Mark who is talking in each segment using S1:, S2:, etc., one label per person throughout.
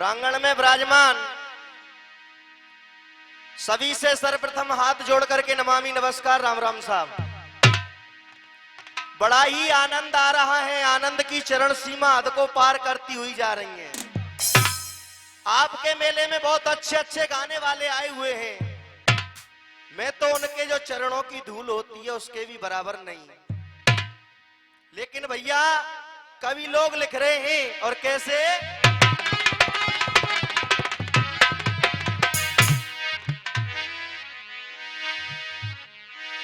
S1: प्रांगण में विराजमान सभी से सर्वप्रथम हाथ जोड़ करके नमामि नमस्कार राम राम साहब। बड़ा ही आनंद आ रहा है, आनंद की चरण सीमा हद को पार करती हुई जा रही है। आपके मेले में बहुत अच्छे अच्छे गाने वाले आए हुए हैं, मैं तो उनके जो चरणों की धूल होती है उसके भी बराबर नहीं। लेकिन भैया कवि लोग लिख रहे हैं और कैसे,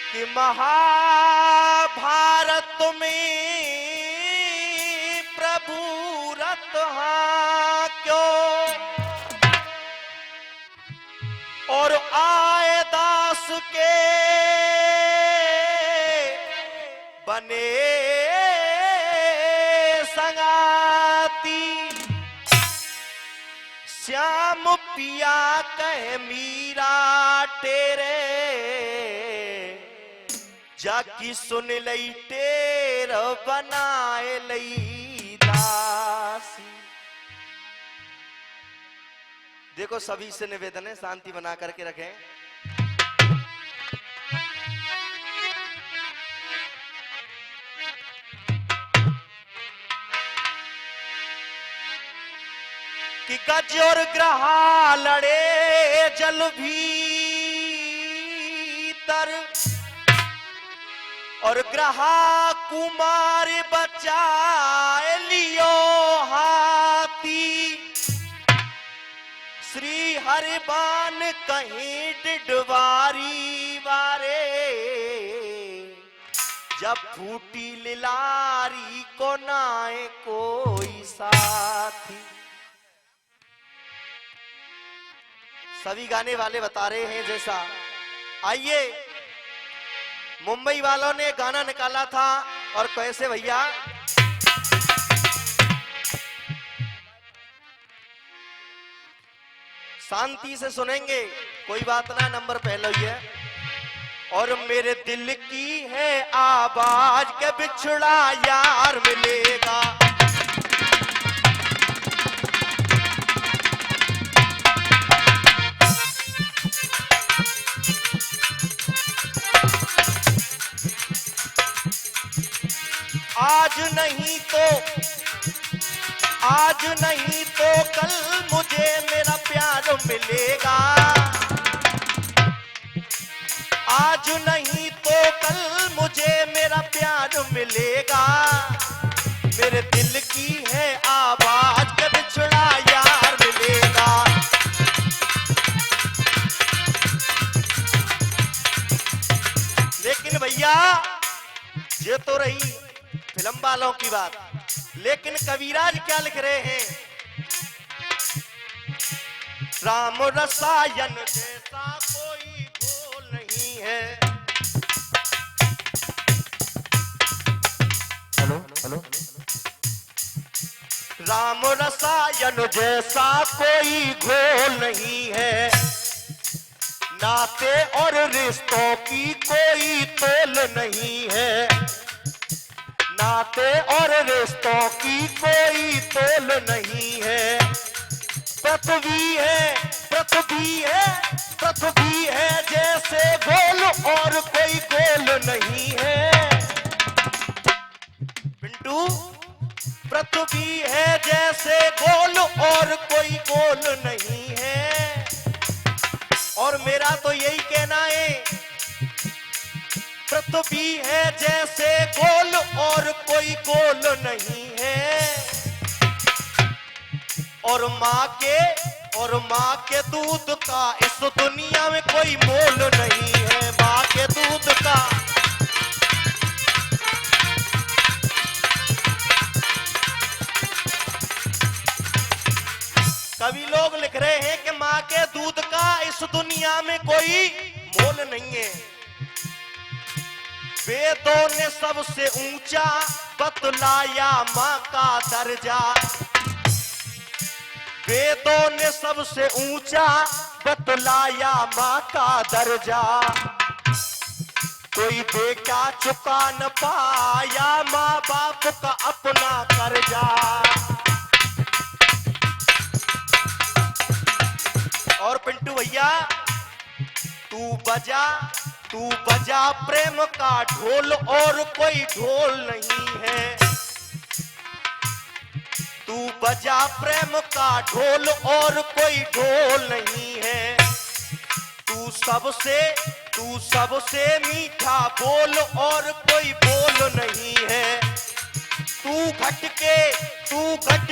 S1: कि महाभारत में प्रभु रत हाँ क्यों, और आए दास के बने संगाती, श्याम पिया कह मीरा तेरे, जाकी सुन लई टेर बनाए लई दासी। देखो सभी से निवेदन है, शांति बना करके रखें। कि गज और ग्रहा लड़े जल भीतर, और ग्रहा कुमार बचाए लियो हाथी, श्री हरिबान कहीं डिडवारी वारे, जब फूटी लिलारी को नाए कोई साथी। सभी गाने वाले बता रहे हैं जैसा। आइए, मुंबई वालों ने गाना निकाला था और कैसे भैया, शांति से सुनेंगे, कोई बात ना, नंबर पहले ही है। और मेरे दिल की है आवाज के बिछड़ा यार मिलेगा, आज नहीं तो कल मुझे मेरा प्यार मिलेगा, आज नहीं तो कल मुझे मेरा प्यार मिलेगा, मेरे दिल की है आवाज के बिछड़ा यार मिलेगा। लेकिन भैया ये तो रही फिल्म वालों की बात, लेकिन कविराज क्या लिख रहे हैं, राम रसायन जैसा कोई घोल नहीं है। हेलो हेलो, राम रसायन जैसा कोई घोल नहीं है, नाते और रिश्तों की कोई तोल नहीं है, नाते और रिश्तों की कोई तोल नहीं है। पृथ्वी है, पृथ्वी है, पृथ्वी है जैसे गोल और कोई गोल नहीं है। पिंटू, पृथ्वी है जैसे गोल और कोई गोल नहीं है। और मेरा तो यही कहना है, पृथ्वी है जैसे गोल और कोई गोल नहीं है। और माँ के दूध का इस दुनिया में कोई मोल नहीं है, माँ के दूध का। कभी लोग लिख रहे हैं कि माँ के दूध का इस दुनिया में कोई मोल नहीं है। वेदों ने सबसे ऊंचा बतलाया माँ का दर्जा, वेदों ने सबसे ऊंचा बतलाया माँ का दर्जा, कोई बेटा चुका न पाया माँ बाप का अपना कर्जा। भैया तू बजा प्रेम का ढोल और कोई ढोल नहीं है। तू बजा प्रेम का ढोल और कोई ढोल नहीं है। तू सबसे मीठा बोल और कोई बोल नहीं है। तू घट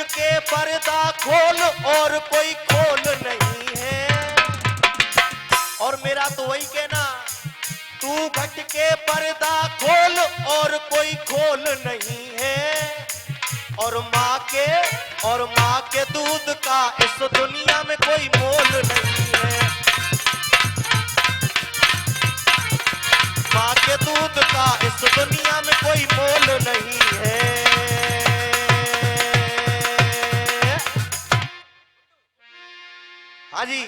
S1: के पर्दा खोल और कोई खोल नहीं है। और मेरा तो वही कहना, तू घट के पर्दा खोल और कोई खोल नहीं है। और माँ के दूध का इस दुनिया में कोई मोल नहीं है। माँ के दूध का इस दुनिया में कोई मोल नहीं है। हाँ जी,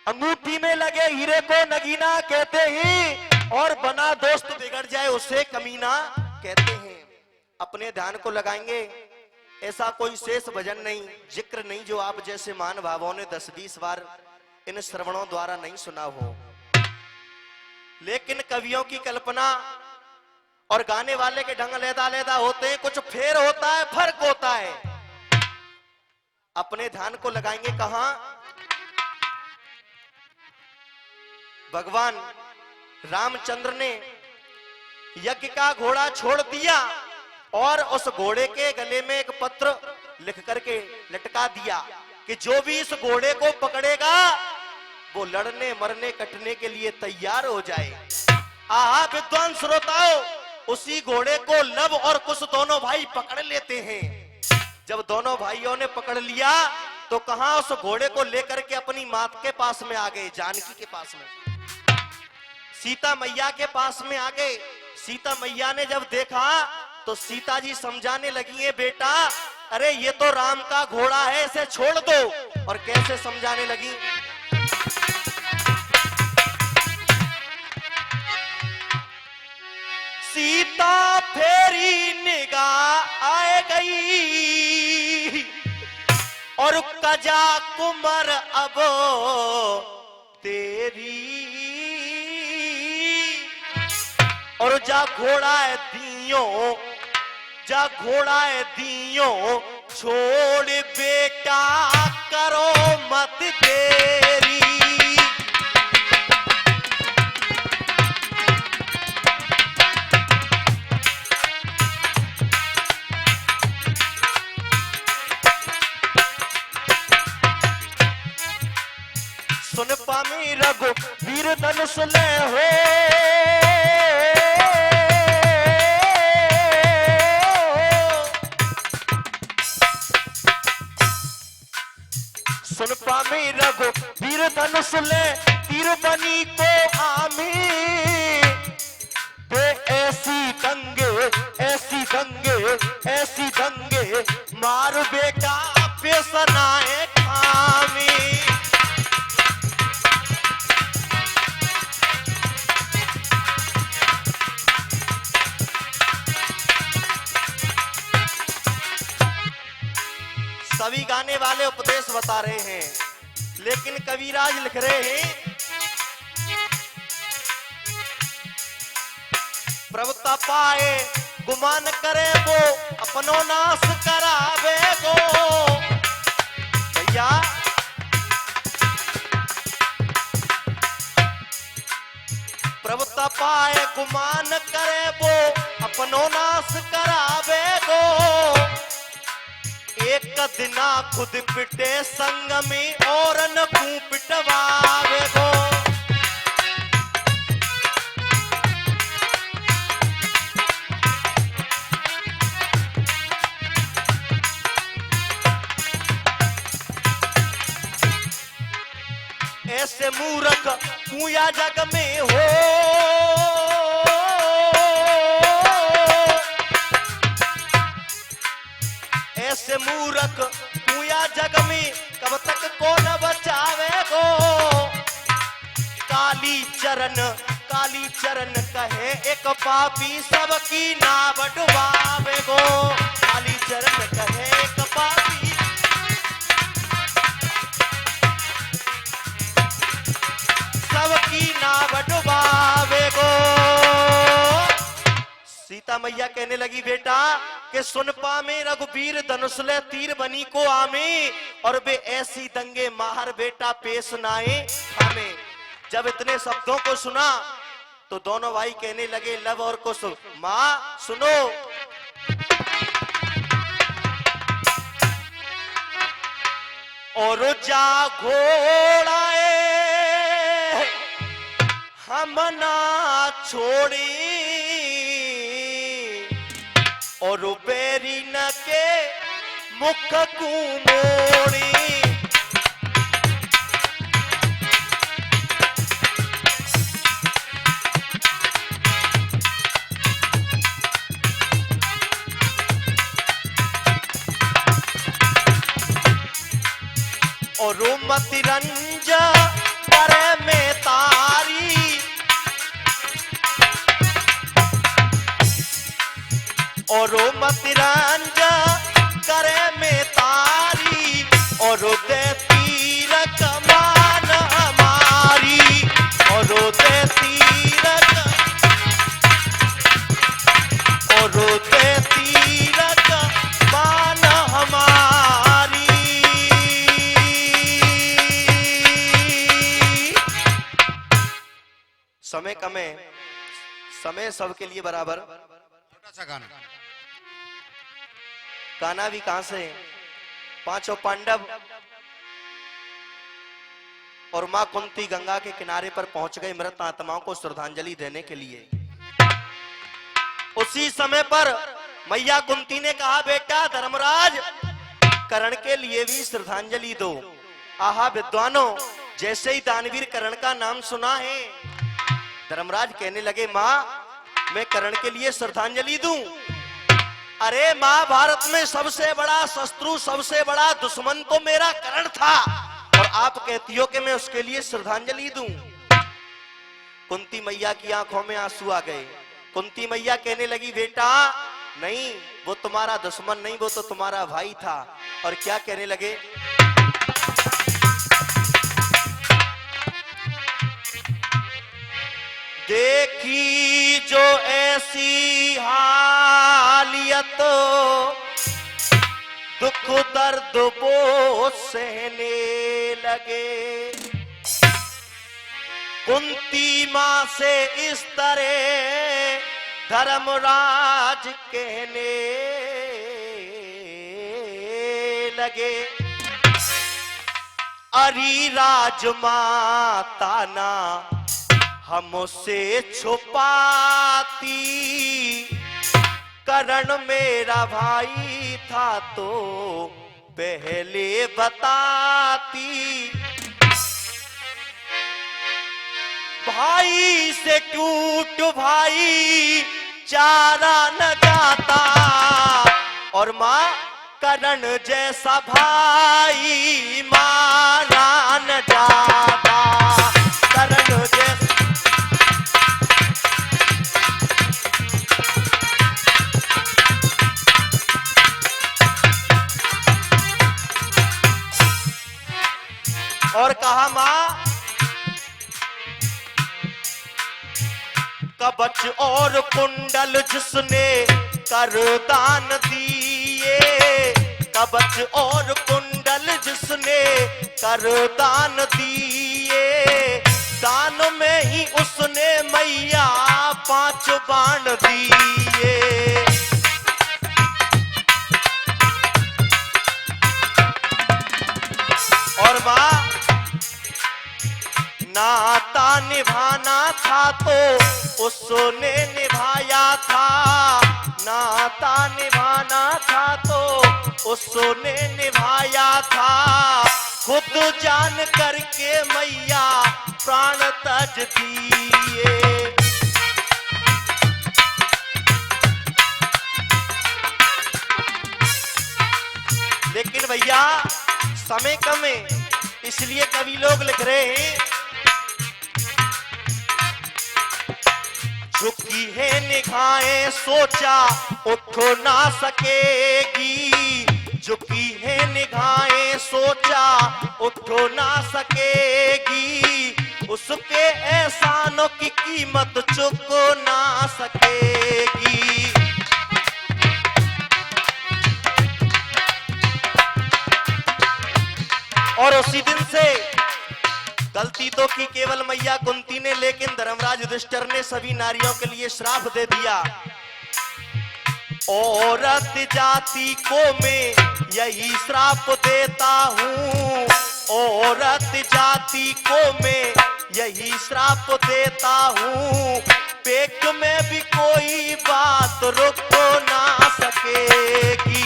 S1: अंगूठी में लगे हीरे को नगीना कहते हैं और बना दोस्त बिगड़ जाए उसे कमीना कहते हैं। अपने ध्यान को लगाएंगे, ऐसा कोई शेष भजन नहीं, जिक्र नहीं जो आप जैसे मान भावों ने 10-20 बार इन श्रवणों द्वारा नहीं सुना हो। लेकिन कवियों की कल्पना और गाने वाले के ढंग अलग-अलग होते हैं, कुछ फेर होता है, फर्क होता है। अपने ध्यान को लगाएंगे कहां? भगवान रामचंद्र ने यज्ञ का घोड़ा छोड़ दिया और उस घोड़े के गले में एक पत्र लिख करके लटका दिया कि जो भी इस घोड़े को पकड़ेगा वो लड़ने मरने कटने के लिए तैयार हो जाए। आहा विद्वान श्रोताओं, उसी घोड़े को लव और कुश दोनों भाई पकड़ लेते हैं। जब दोनों भाइयों ने पकड़ लिया तो कहां उस घोड़े को लेकर के अपनी मां के पास में आ गए, जानकी के पास में, सीता मैया के पास में आ गए। सीता मैया ने जब देखा तो सीता जी समझाने लगी है, बेटा अरे ये तो राम का घोड़ा है, इसे छोड़ दो। और कैसे समझाने लगी? सीता फेरी निगाह आए गई और कजा कुमर अब तेरी, और जा घोड़ा है दियो छोड़ बेटा करो मत देरी। सुन पामी रघु वीर धनुष ले हो, सुन पामी रघु वीर धनुष ले तीर बनी को आमी। बे ऐसी दंगे मार बेटा पेसनाए खामी। सभी गाने वाले उपदेश बता रहे हैं, लेकिन कविराज लिख रहे हैं, प्रभुता पाए गुमान करे वो अपनो नाश करावे गो। भैया प्रभुता पाए गुमान करे वो अपनो नाश करावे गो। एक दिना खुद पिटे संग में और न कू पिटवावे गो। ऐसे मूर्ख पूया जग में हो, ऐसे मूर्ख पूया जग में कब तक को न बचावे गो। काली चरण कहे एक पापी सबकी ना बटवावे गो। काली चरण कहे एक पापी सीता मैया कहने लगी बेटा कि सुन पामे रघुबीर धनुष ले तीर बनी को आमे, और वे ऐसी दंगे माहर बेटा पेश नाए हमें। जब इतने शब्दों को सुना तो दोनों भाई कहने लगे लव और कुश, माँ सुनो, और जा घोड़ाए हम ना छोड़ी, और बेरी न के मुख को मोड़ी। और मति रंज करे में तारी, और मति रंज करे में तारी, और दे तीर कमान हमारी, और दे तीर कमान हमारी। समय कम है, समय सबके लिए बराबर।
S2: छोटा सा गाना,
S1: गाना भी कहां से? पांचों पांडव और मां कुंती गंगा के किनारे पर पहुंच गए मृत आत्माओं को श्रद्धांजलि देने के लिए। उसी समय पर मैया कुंती ने कहा बेटा धर्मराज कर्ण के लिए भी श्रद्धांजलि दो। आहा विद्वानों, जैसे ही दानवीर कर्ण का नाम सुना है, धर्मराज कहने लगे मां मैं कर्ण के लिए श्रद्धांजलि दूं? अरे महाभारत में सबसे बड़ा शत्रु, सबसे बड़ा दुश्मन तो मेरा कर्ण था, और आप कहती हो कि मैं उसके लिए श्रद्धांजलि दूं? कुंती मैया की आंखों में आंसू आ गए। कुंती मैया कहने लगी बेटा नहीं, वो तुम्हारा दुश्मन नहीं, वो तो तुम्हारा भाई था। और क्या कहने लगे? देखी जो ऐसी हालियत, दुख दर्द वो सहने लगे। कुंती मां से इस तरह धर्मराज कहने लगे, अरी राजमाता ना हमसे छुपाती, कर्ण मेरा भाई था तो पहले बताती। भाई से टूट भाई चारा न जाता, और मां कर्ण जैसा भाई मारा न जाता। कर्ण जैसा और कहा मां कवच और कुंडल जिसने कर दान दिए, कवच और कुंडल जिसने कर दान दिए, दान में ही उसने मैया 5 बाण दिए। और मां नाता निभाना था तो उसने निभाया था, नाता निभाना था तो उसने निभाया था। खुद जान करके मैया प्राण तज दिए। लेकिन भैया समय कम है, इसलिए कवि लोग लिख रहे हैं, झुकी है निगाहें सोचा उठ ना सकेगी, झुकी है निगाहें सोचा उठ ना सकेगी, उसके एहसानों की कीमत चुक ना सकेगी। उसी दिन से गलती तो की केवल मैया कुंती ने, लेकिन धर्मराज युधिष्ठिर ने सभी नारियों के लिए श्राप दे दिया। औरत जाति को मैं यही श्राप देता हूँ, औरत जाति को मैं यही श्राप देता हूँ, पेट में भी कोई बात रुक ना सकेगी।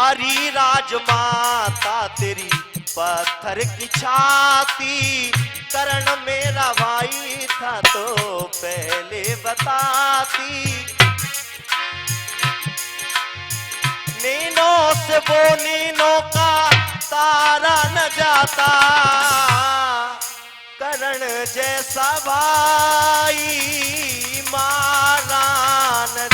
S1: अरी राजमाता तेरी पत्थर की छाती, कर्ण मेरा भाई था तो पहले बताती। नीनों से वो नीनों का तारा न जाता, कर्ण जैसा भाई मारा न